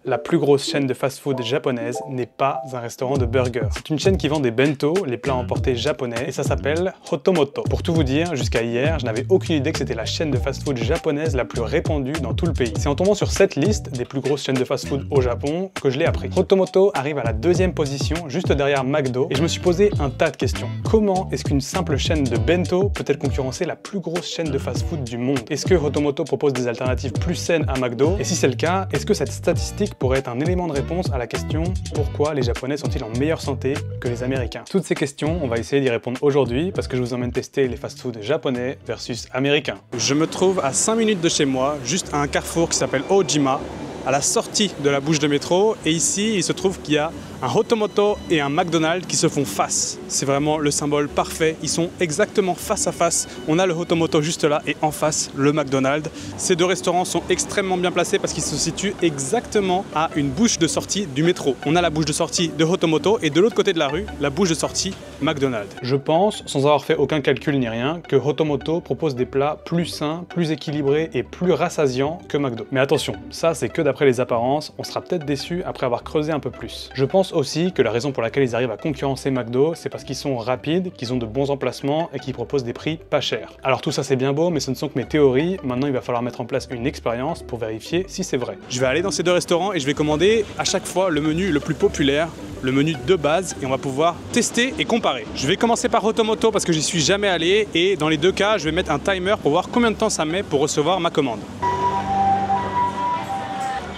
La plus grosse chaîne de fast-food japonaise n'est pas un restaurant de burgers. C'est une chaîne qui vend des bento, les plats emportés japonais, et ça s'appelle Hotomoto. Pour tout vous dire, jusqu'à hier, je n'avais aucune idée que c'était la chaîne de fast-food japonaise la plus répandue dans tout le pays. C'est en tombant sur cette liste des plus grosses chaînes de fast-food au Japon que je l'ai appris. Hotomoto arrive à la 2e position, juste derrière McDo, et je me suis posé un tas de questions. Comment est-ce qu'une simple chaîne de bento peut-elle concurrencer la plus grosse chaîne de fast-food du monde? Est-ce que Hotomoto propose des alternatives plus saines à McDo? Et si c'est le cas, est-ce que cette statistique pourrait être un élément de réponse à la question pourquoi les Japonais sont-ils en meilleure santé que les Américains? Toutes ces questions, on va essayer d'y répondre aujourd'hui parce que je vous emmène tester les fast-food japonais versus américains. Je me trouve à 5 minutes de chez moi, juste à un carrefour qui s'appelle Ojima, à la sortie de la bouche de métro, et ici il se trouve qu'il y a un Hotomoto et un McDonald's qui se font face. C'est vraiment le symbole parfait, ils sont exactement face à face. On a le Hotomoto juste là et en face le McDonald's. Ces deux restaurants sont extrêmement bien placés parce qu'ils se situent exactement à une bouche de sortie du métro. On a la bouche de sortie de Hotomoto et de l'autre côté de la rue, la bouche de sortie McDonald's. Je pense, sans avoir fait aucun calcul ni rien, que Hotomoto propose des plats plus sains, plus équilibrés et plus rassasiants que McDo. Mais attention, ça c'est que d'après les apparences, on sera peut-être déçu après avoir creusé un peu plus. Je pense aussi que la raison pour laquelle ils arrivent à concurrencer McDo, c'est parce qu'ils sont rapides, qu'ils ont de bons emplacements et qu'ils proposent des prix pas chers. Alors tout ça c'est bien beau, mais ce ne sont que mes théories. Maintenant il va falloir mettre en place une expérience pour vérifier si c'est vrai. Je vais aller dans ces deux restaurants et je vais commander à chaque fois le menu le plus populaire, le menu de base, et on va pouvoir tester et comparer. Je vais commencer par Hotomoto parce que j'y suis jamais allé, et dans les deux cas je vais mettre un timer pour voir combien de temps ça met pour recevoir ma commande.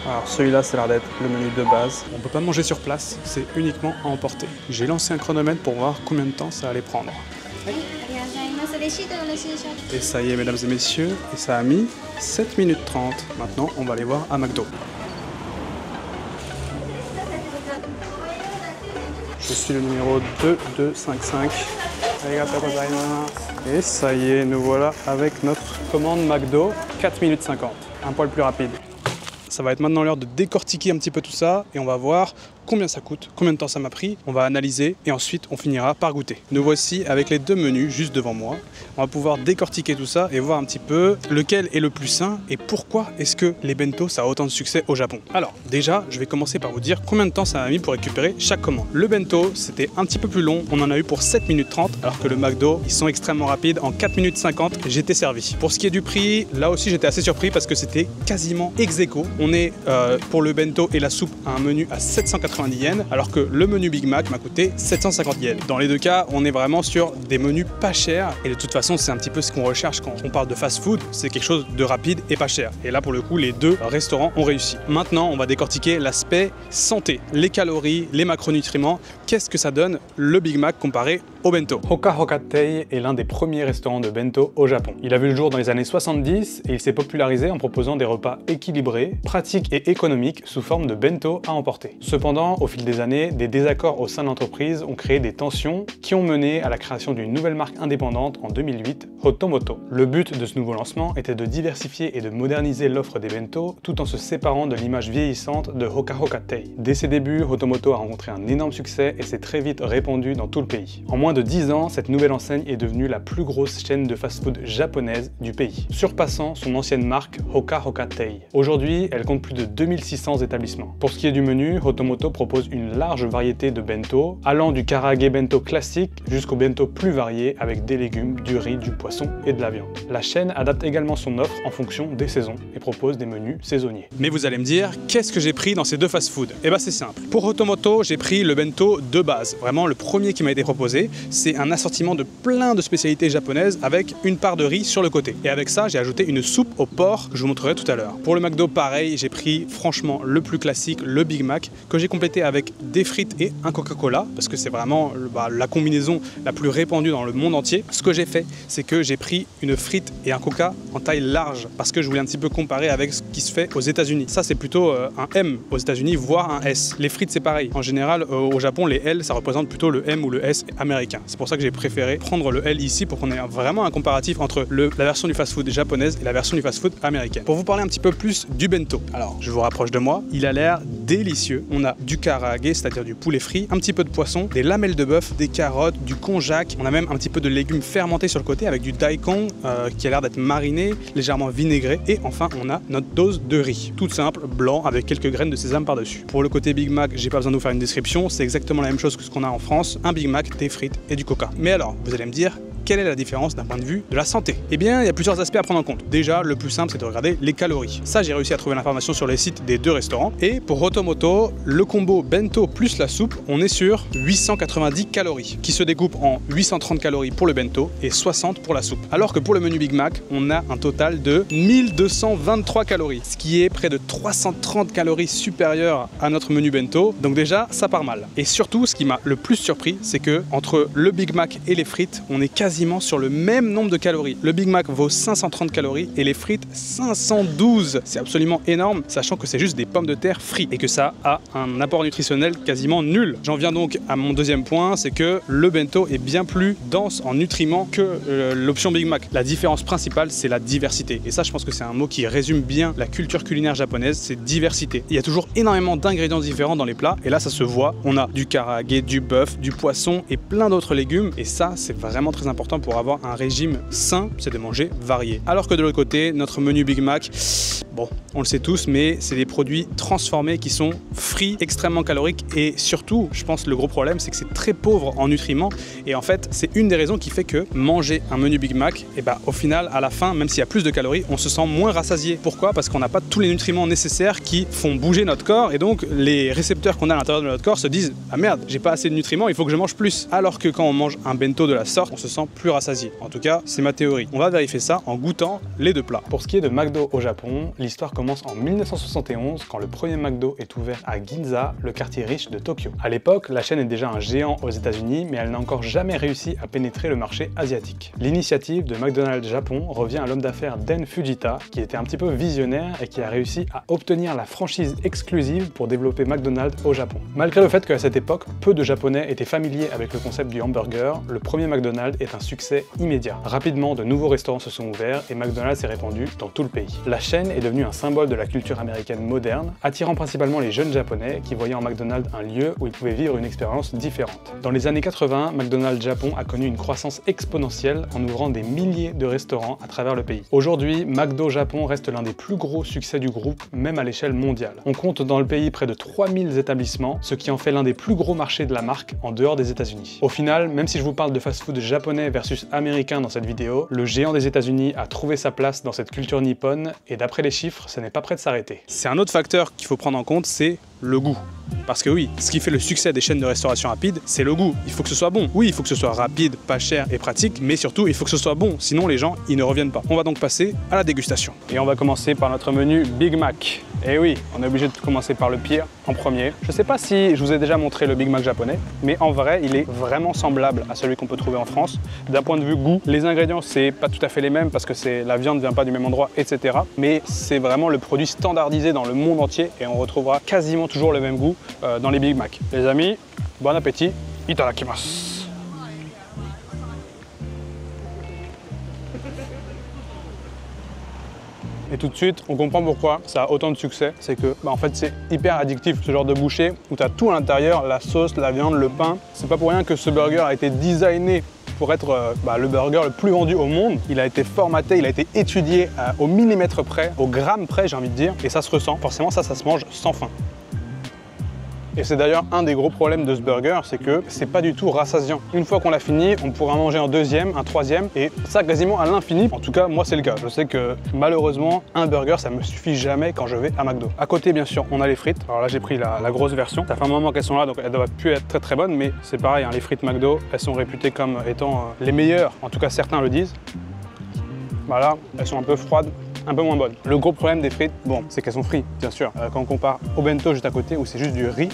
Alors celui-là, c'est l'air d'être le menu de base. On peut pas manger sur place, c'est uniquement à emporter. J'ai lancé un chronomètre pour voir combien de temps ça allait prendre. Et ça y est, mesdames et messieurs, et ça a mis 7 minutes 30. Maintenant, on va aller voir à McDo. Je suis le numéro 2255. Et ça y est, nous voilà avec notre commande McDo, 4 minutes 50. Un poil plus rapide. Ça va être maintenant l'heure de décortiquer un petit peu tout ça et on va voir combien ça coûte, combien de temps ça m'a pris. On va analyser et ensuite on finira par goûter. Nous voici avec les deux menus juste devant moi. On va pouvoir décortiquer tout ça et voir un petit peu lequel est le plus sain et pourquoi est-ce que les bento ça a autant de succès au Japon. Alors déjà, je vais commencer par vous dire combien de temps ça m'a mis pour récupérer chaque commande. Le bento, c'était un petit peu plus long. On en a eu pour 7 minutes 30 alors que le McDo, ils sont extrêmement rapides. En 4 minutes 50, j'étais servi. Pour ce qui est du prix, là aussi j'étais assez surpris parce que c'était quasiment ex aequo. On est pour le bento et la soupe à un menu à 790 yens alors que le menu Big Mac m'a coûté 750 yens. Dans les deux cas, on est vraiment sur des menus pas chers et de toute façon, c'est un petit peu ce qu'on recherche quand on parle de fast-food, c'est quelque chose de rapide et pas cher. Et là, pour le coup, les deux restaurants ont réussi. Maintenant, on va décortiquer l'aspect santé, les calories, les macronutriments. Qu'est-ce que ça donne le Big Mac comparé au bento? Hoka Hoka Tei est l'un des premiers restaurants de bento au Japon. Il a vu le jour dans les années 70 et il s'est popularisé en proposant des repas équilibrés, pratiques et économiques sous forme de bento à emporter. Cependant, au fil des années, des désaccords au sein de l'entreprise ont créé des tensions qui ont mené à la création d'une nouvelle marque indépendante en 2008, Hotomoto. Le but de ce nouveau lancement était de diversifier et de moderniser l'offre des bento tout en se séparant de l'image vieillissante de Hoka Hoka Tei. Dès ses débuts, Hotomoto a rencontré un énorme succès et s'est très vite répandu dans tout le pays. En moins de 10 ans, cette nouvelle enseigne est devenue la plus grosse chaîne de fast-food japonaise du pays, surpassant son ancienne marque Hoka Hoka Tei. Aujourd'hui, elle compte plus de 2600 établissements. Pour ce qui est du menu, Hotomoto propose une large variété de bento, allant du karage bento classique jusqu'au bento plus varié avec des légumes, du riz, du poisson et de la viande. La chaîne adapte également son offre en fonction des saisons et propose des menus saisonniers. Mais vous allez me dire, qu'est-ce que j'ai pris dans ces deux fast-food? Eh ben c'est simple. Pour Hotomoto, j'ai pris le bento de base, vraiment le premier qui m'a été proposé. C'est un assortiment de plein de spécialités japonaises avec une part de riz sur le côté. Et avec ça, j'ai ajouté une soupe au porc que je vous montrerai tout à l'heure. Pour le McDo, pareil, j'ai pris franchement le plus classique, le Big Mac, que j'ai complété avec des frites et un Coca-Cola, parce que c'est vraiment la combinaison la plus répandue dans le monde entier. Ce que j'ai fait, c'est que j'ai pris une frite et un Coca en taille large, parce que je voulais un petit peu comparer avec ce qui se fait aux États-Unis. Ça, c'est plutôt un M aux États-Unis, voire un S. Les frites, c'est pareil. En général, au Japon, les L, ça représente plutôt le M ou le S américain. C'est pour ça que j'ai préféré prendre le L ici pour qu'on ait vraiment un comparatif entre la version du fast-food japonaise et la version du fast-food américaine. Pour vous parler un petit peu plus du bento, alors je vous rapproche de moi, il a l'air délicieux. On a du karaage, c'est-à-dire du poulet frit, un petit peu de poisson, des lamelles de bœuf, des carottes, du konjac. On a même un petit peu de légumes fermentés sur le côté avec du daikon qui a l'air d'être mariné, légèrement vinaigré. Et enfin, on a notre dose de riz. Toute simple, blanc, avec quelques graines de sésame par-dessus. Pour le côté Big Mac, j'ai pas besoin de vous faire une description. C'est exactement la même chose que ce qu'on a en France. Un Big Mac, des frites et du coca. Mais alors, vous allez me dire, quelle est la différence d'un point de vue de la santé? Eh bien, il y a plusieurs aspects à prendre en compte. Déjà, le plus simple, c'est de regarder les calories. Ça, j'ai réussi à trouver l'information sur les sites des deux restaurants. Et pour Rotomoto, le combo bento plus la soupe, on est sur 890 calories, qui se découpe en 830 calories pour le bento et 60 pour la soupe. Alors que pour le menu Big Mac, on a un total de 1223 calories, ce qui est près de 330 calories supérieur à notre menu bento. Donc déjà, ça part mal. Et surtout, ce qui m'a le plus surpris, c'est que entre le Big Mac et les frites, on est quasiment sur le même nombre de calories. Le Big Mac vaut 530 calories et les frites 512. C'est absolument énorme, sachant que c'est juste des pommes de terre frites et que ça a un apport nutritionnel quasiment nul. J'en viens donc à mon deuxième point, c'est que le bento est bien plus dense en nutriments que l'option Big Mac. La différence principale, c'est la diversité. Et ça, je pense que c'est un mot qui résume bien la culture culinaire japonaise, c'est diversité. Il y a toujours énormément d'ingrédients différents dans les plats et là, ça se voit. On a du karaage, du bœuf, du poisson et plein d'autres légumes et ça, c'est vraiment très important pour avoir un régime sain, c'est de manger varié. Alors que de l'autre côté, notre menu Big Mac, bon, on le sait tous, mais c'est des produits transformés qui sont frits, extrêmement caloriques et surtout, je pense le gros problème, c'est que c'est très pauvre en nutriments et en fait, c'est une des raisons qui fait que manger un menu Big Mac, et bah, au final, à la fin, même s'il y a plus de calories, on se sent moins rassasié. Pourquoi? Parce qu'on n'a pas tous les nutriments nécessaires qui font bouger notre corps et donc les récepteurs qu'on a à l'intérieur de notre corps se disent « Ah merde, j'ai pas assez de nutriments, il faut que je mange plus ». Alors que quand on mange un bento de la sorte, on se sent plus rassasié. En tout cas, c'est ma théorie. On va vérifier ça en goûtant les deux plats. Pour ce qui est de McDo au Japon, l'histoire commence en 1971 quand le premier McDo est ouvert à Ginza, le quartier riche de Tokyo. À l'époque, la chaîne est déjà un géant aux États-Unis, mais elle n'a encore jamais réussi à pénétrer le marché asiatique. L'initiative de McDonald's Japon revient à l'homme d'affaires Den Fujita, qui était un petit peu visionnaire et qui a réussi à obtenir la franchise exclusive pour développer McDonald's au Japon. Malgré le fait qu'à cette époque, peu de Japonais étaient familiers avec le concept du hamburger, le premier McDonald's est un succès immédiat. Rapidement, de nouveaux restaurants se sont ouverts et McDonald's s'est répandu dans tout le pays. La chaîne est devenue un symbole de la culture américaine moderne, attirant principalement les jeunes japonais qui voyaient en McDonald's un lieu où ils pouvaient vivre une expérience différente. Dans les années 80, McDonald's Japon a connu une croissance exponentielle en ouvrant des milliers de restaurants à travers le pays. Aujourd'hui, McDo Japon reste l'un des plus gros succès du groupe, même à l'échelle mondiale. On compte dans le pays près de 3000 établissements, ce qui en fait l'un des plus gros marchés de la marque en dehors des États-Unis. Au final, même si je vous parle de fast-food japonais versus américain dans cette vidéo, le géant des États-Unis a trouvé sa place dans cette culture nippone et d'après les chiffres, ce n'est pas prêt de s'arrêter. C'est un autre facteur qu'il faut prendre en compte, c'est le goût. Parce que oui, ce qui fait le succès des chaînes de restauration rapide, c'est le goût. Il faut que ce soit bon. Oui, il faut que ce soit rapide, pas cher et pratique, mais surtout, il faut que ce soit bon. Sinon, les gens, ils ne reviennent pas. On va donc passer à la dégustation. Et on va commencer par notre menu Big Mac. Et oui, on est obligé de commencer par le pire en premier. Je sais pas si je vous ai déjà montré le Big Mac japonais, mais en vrai, il est vraiment semblable à celui qu'on peut trouver en France. D'un point de vue goût, les ingrédients, c'est pas tout à fait les mêmes parce que la viande vient pas du même endroit, etc. Mais c'est vraiment le produit standardisé dans le monde entier et on retrouvera quasiment toujours le même goût dans les Big Mac. Les amis, bon appétit, itadakimasu. Et tout de suite, on comprend pourquoi ça a autant de succès. C'est que, en fait, c'est hyper addictif, ce genre de bouchée où tu as tout à l'intérieur, la sauce, la viande, le pain. C'est pas pour rien que ce burger a été designé pour être le burger le plus vendu au monde. Il a été formaté, il a été étudié au millimètre près, au gramme près, j'ai envie de dire. Et ça se ressent. Forcément, ça se mange sans faim. Et c'est d'ailleurs un des gros problèmes de ce burger, c'est que c'est pas du tout rassasiant. Une fois qu'on l'a fini, on pourra manger un deuxième, un troisième, et ça quasiment à l'infini. En tout cas, moi c'est le cas. Je sais que malheureusement, un burger, ça me suffit jamais quand je vais à McDo. À côté, bien sûr, on a les frites. Alors là, j'ai pris la grosse version. Ça fait un moment qu'elles sont là, donc elles doivent plus être très bonnes, mais c'est pareil, hein, les frites McDo, elles sont réputées comme étant les meilleures. En tout cas, certains le disent. Voilà, elles sont un peu froides, un peu moins bonnes. Le gros problème des frites, bon, c'est qu'elles sont frites, bien sûr. Quand on compare au bento juste à côté où c'est juste du riz,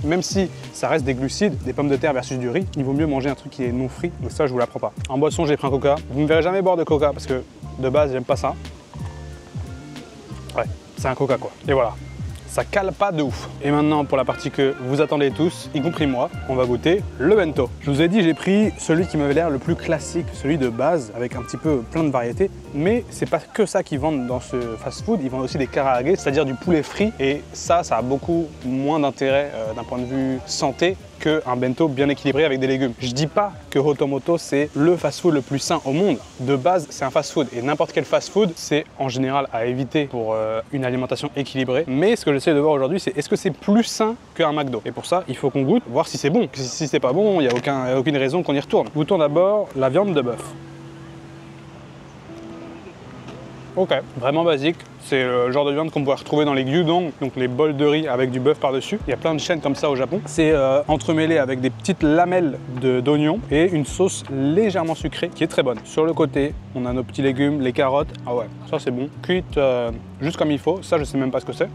même si ça reste des glucides, des pommes de terre versus du riz, il vaut mieux manger un truc qui est non frit, donc ça je vous l'apprends pas. En boisson, j'ai pris un coca. Vous ne me verrez jamais boire de coca parce que de base, j'aime pas ça. Ouais, c'est un coca quoi. Et voilà. ça cale pas de ouf. Et maintenant, pour la partie que vous attendez tous, y compris moi, on va goûter le bento. Je vous ai dit, j'ai pris celui qui m'avait l'air le plus classique, celui de base, avec un petit peu plein de variétés. Mais c'est pas que ça qu'ils vendent dans ce fast-food, ils vendent aussi des karaage, c'est-à-dire du poulet frit. Et ça a beaucoup moins d'intérêt d'un point de vue santé qu'un bento bien équilibré avec des légumes. Je dis pas que Rotomoto c'est le fast-food le plus sain au monde. De base, c'est un fast-food et n'importe quel fast-food, c'est en général à éviter pour une alimentation équilibrée. Mais ce que j'essaie de voir aujourd'hui, c'est est-ce que c'est plus sain qu'un McDo? Et pour ça, il faut qu'on goûte, voir si c'est bon. Si c'est pas bon, il n'y a aucune raison qu'on y retourne. Goûtons d'abord la viande de bœuf. Ok, vraiment basique. C'est le genre de viande qu'on pourrait retrouver dans les gyudon, donc les bols de riz avec du bœuf par-dessus. Il y a plein de chaînes comme ça au Japon. C'est entremêlé avec des petites lamelles d'oignons et une sauce légèrement sucrée qui est très bonne. Sur le côté, on a nos petits légumes, les carottes. Ah ouais, ça c'est bon. Cuite juste comme il faut. Ça, je sais même pas ce que c'est.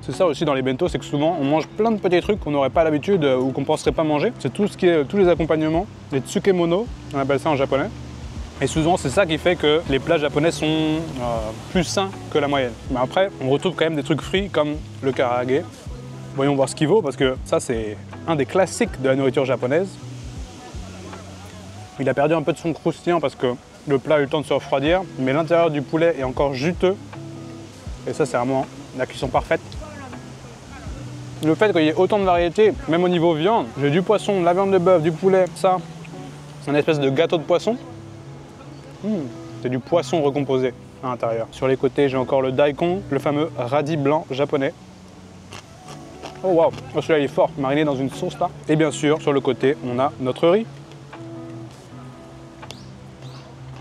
C'est ça aussi dans les bento, c'est que souvent on mange plein de petits trucs qu'on n'aurait pas l'habitude ou qu'on penserait pas manger. C'est tout ce qui est tous les accompagnements, les tsukemono, on appelle ça en japonais. Et souvent, c'est ça qui fait que les plats japonais sont plus sains que la moyenne. Mais après, on retrouve quand même des trucs frits comme le karaage. Voyons voir ce qu'il vaut, parce que ça, c'est un des classiques de la nourriture japonaise. Il a perdu un peu de son croustillant parce que le plat a eu le temps de se refroidir, mais l'intérieur du poulet est encore juteux. Et ça, c'est vraiment la cuisson parfaite. Le fait qu'il y ait autant de variétés, même au niveau viande, j'ai du poisson, de la viande de bœuf, du poulet, ça, c'est une espèce de gâteau de poisson. C'est du poisson recomposé à l'intérieur. Sur les côtés, j'ai encore le daikon, le fameux radis blanc japonais. Oh waouh, celui-là il est fort, mariné dans une sauce là. Et bien sûr, sur le côté, on a notre riz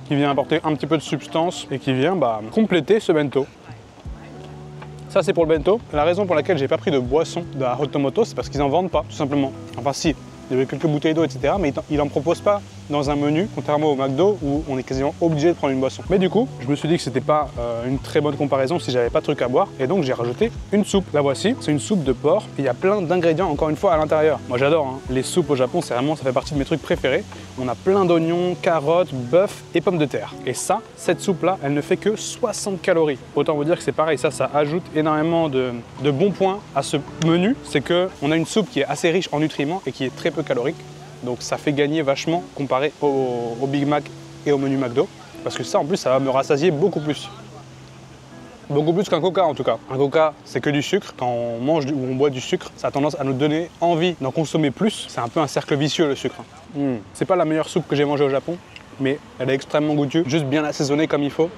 qui vient apporter un petit peu de substance et qui vient compléter ce bento. Ça c'est pour le bento. La raison pour laquelle j'ai pas pris de boisson de la Rotomoto, c'est parce qu'ils en vendent pas, tout simplement. Enfin si, il y avait quelques bouteilles d'eau, etc. Mais il n'en propose pas dans un menu, contrairement au McDo où on est quasiment obligé de prendre une boisson. Mais du coup, je me suis dit que c'était pas une très bonne comparaison si j'avais pas de truc à boire. Et donc j'ai rajouté une soupe. La voici, c'est une soupe de porc. Et il y a plein d'ingrédients, encore une fois, à l'intérieur. Moi j'adore, hein. Les soupes au Japon, ça fait partie de mes trucs préférés. On a plein d'oignons, carottes, bœuf et pommes de terre. Et ça, cette soupe-là, elle ne fait que 60 calories. Autant vous dire que c'est pareil, ça ajoute énormément de bons points à ce menu. C'est qu'on a une soupe qui est assez riche en nutriments et qui est très peu calorique. Donc ça fait gagner vachement comparé au Big Mac et au menu McDo. Parce que ça, en plus, ça va me rassasier beaucoup plus. Beaucoup plus qu'un coca en tout cas. Un coca, c'est que du sucre. Quand on mange ou on boit du sucre, ça a tendance à nous donner envie d'en consommer plus. C'est un peu un cercle vicieux le sucre. C'est pas la meilleure soupe que j'ai mangée au Japon, mais elle est extrêmement goûteuse, juste bien assaisonnée comme il faut.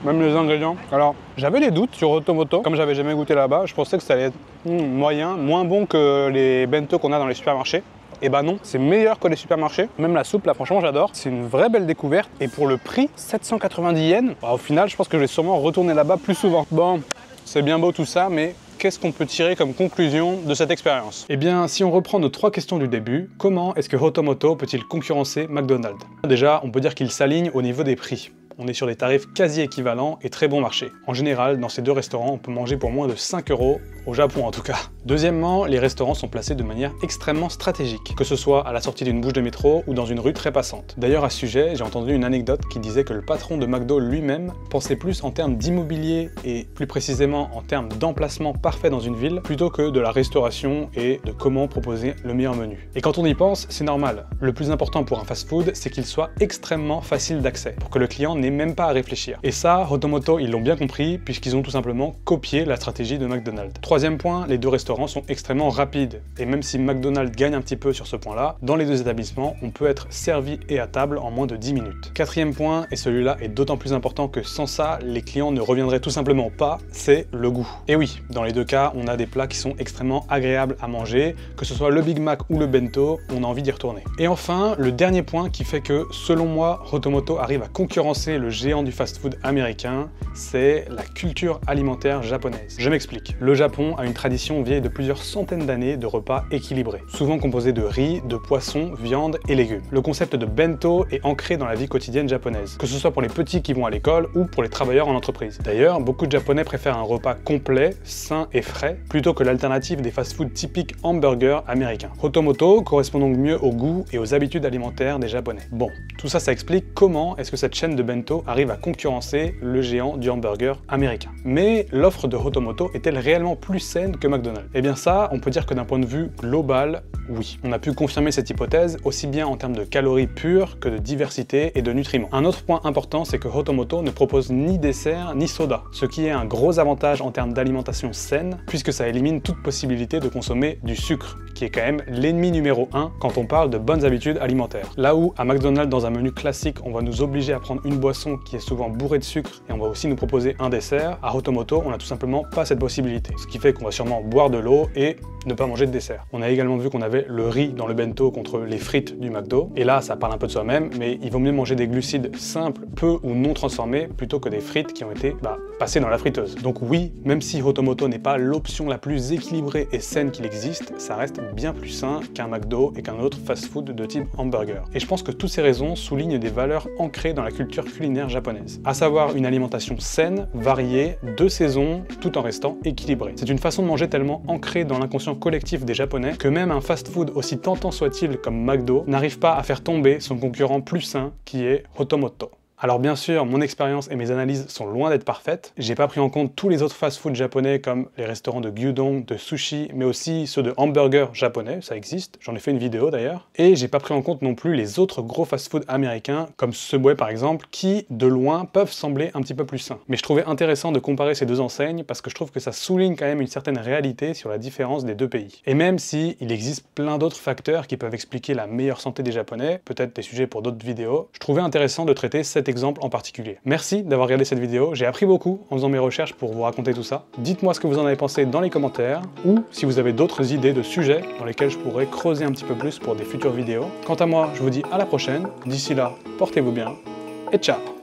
Même les ingrédients. Alors, j'avais des doutes sur Rotomoto. Comme j'avais jamais goûté là-bas, je pensais que ça allait être moyen, moins bon que les bento qu'on a dans les supermarchés. Et bah non, c'est meilleur que les supermarchés. Même la soupe, là, franchement, j'adore. C'est une vraie belle découverte. Et pour le prix, 790 yens, au final, je pense que je vais sûrement retourner là-bas plus souvent. Bon, c'est bien beau tout ça, mais qu'est-ce qu'on peut tirer comme conclusion de cette expérience? Eh bien, si on reprend nos 3 questions du début, comment est-ce que Rotomoto peut-il concurrencer McDonald's? Déjà, on peut dire qu'il s'aligne au niveau des prix. On est sur des tarifs quasi équivalents et très bon marché. En général, dans ces deux restaurants, on peut manger pour moins de 5 €, au Japon en tout cas. Deuxièmement, les restaurants sont placés de manière extrêmement stratégique, que ce soit à la sortie d'une bouche de métro ou dans une rue très passante. D'ailleurs, à ce sujet, j'ai entendu une anecdote qui disait que le patron de McDo lui-même pensait plus en termes d'immobilier et plus précisément en termes d'emplacement parfait dans une ville, plutôt que de la restauration et de comment proposer le meilleur menu. Et quand on y pense, c'est normal. Le plus important pour un fast-food, c'est qu'il soit extrêmement facile d'accès, pour que le client n'ait même pas à réfléchir. Et ça, Rotomoto, ils l'ont bien compris, puisqu'ils ont tout simplement copié la stratégie de McDonald's. Troisième point, les deux restaurants sont extrêmement rapides. Et même si McDonald's gagne un petit peu sur ce point-là, dans les deux établissements, on peut être servi et à table en moins de 10 minutes. Quatrième point, et celui-là est d'autant plus important que sans ça, les clients ne reviendraient tout simplement pas, c'est le goût. Et oui, dans les deux cas, on a des plats qui sont extrêmement agréables à manger, que ce soit le Big Mac ou le bento, on a envie d'y retourner. Et enfin, le dernier point qui fait que, selon moi, Rotomoto arrive à concurrencer le géant du fast-food américain, c'est la culture alimentaire japonaise. Je m'explique. Le Japon Japon a une tradition vieille de plusieurs centaines d'années de repas équilibrés, souvent composés de riz, de poisson, viande et légumes. Le concept de bento est ancré dans la vie quotidienne japonaise, que ce soit pour les petits qui vont à l'école ou pour les travailleurs en entreprise. D'ailleurs, beaucoup de Japonais préfèrent un repas complet, sain et frais, plutôt que l'alternative des fast-food typiques hamburgers américains. Hotomoto correspond donc mieux au goût et aux habitudes alimentaires des Japonais. Bon, tout ça, ça explique comment est-ce que cette chaîne de bento arrive à concurrencer le géant du hamburger américain. Mais l'offre de Hotomoto est-elle réellement plus saine que McDonald's? Eh bien ça, on peut dire que d'un point de vue global, oui. On a pu confirmer cette hypothèse aussi bien en termes de calories pures que de diversité et de nutriments. Un autre point important, c'est que Hotomoto ne propose ni dessert ni soda, ce qui est un gros avantage en termes d'alimentation saine, puisque ça élimine toute possibilité de consommer du sucre, qui est quand même l'ennemi numéro 1 quand on parle de bonnes habitudes alimentaires. Là où à McDonald's, dans un menu classique, on va nous obliger à prendre une boisson qui est souvent bourrée de sucre et on va aussi nous proposer un dessert, à Hotomoto, on n'a tout simplement pas cette possibilité. Ce qui fait qu'on va sûrement boire de l'eau et ne pas manger de dessert. On a également vu qu'on avait le riz dans le bento contre les frites du McDo. Et là, ça parle un peu de soi-même, mais il vaut mieux manger des glucides simples, peu ou non transformés, plutôt que des frites qui ont été passées dans la friteuse. Donc oui, même si Hotomoto n'est pas l'option la plus équilibrée et saine qu'il existe, ça reste bien plus sain qu'un McDo et qu'un autre fast-food de type hamburger. Et je pense que toutes ces raisons soulignent des valeurs ancrées dans la culture culinaire japonaise, à savoir une alimentation saine, variée, de saison, tout en restant équilibrée. C'est une façon de manger tellement ancrée dans l'inconscient collectif des Japonais que même un fast-food aussi tentant soit-il comme McDo n'arrive pas à faire tomber son concurrent plus sain qui est Hotomoto. Alors bien sûr, mon expérience et mes analyses sont loin d'être parfaites. J'ai pas pris en compte tous les autres fast-food japonais comme les restaurants de gyudon, de sushi, mais aussi ceux de hamburgers japonais, ça existe, j'en ai fait une vidéo d'ailleurs. Et j'ai pas pris en compte non plus les autres gros fast-food américains, comme Subway par exemple, qui, de loin, peuvent sembler un petit peu plus sains. Mais je trouvais intéressant de comparer ces deux enseignes parce que je trouve que ça souligne quand même une certaine réalité sur la différence des deux pays. Et même si il existe plein d'autres facteurs qui peuvent expliquer la meilleure santé des Japonais, peut-être des sujets pour d'autres vidéos, je trouvais intéressant de traiter cet exemple en particulier. Merci d'avoir regardé cette vidéo, j'ai appris beaucoup en faisant mes recherches pour vous raconter tout ça. Dites-moi ce que vous en avez pensé dans les commentaires, ou si vous avez d'autres idées de sujets dans lesquels je pourrais creuser un petit peu plus pour des futures vidéos. Quant à moi, je vous dis à la prochaine, d'ici là, portez-vous bien, et ciao!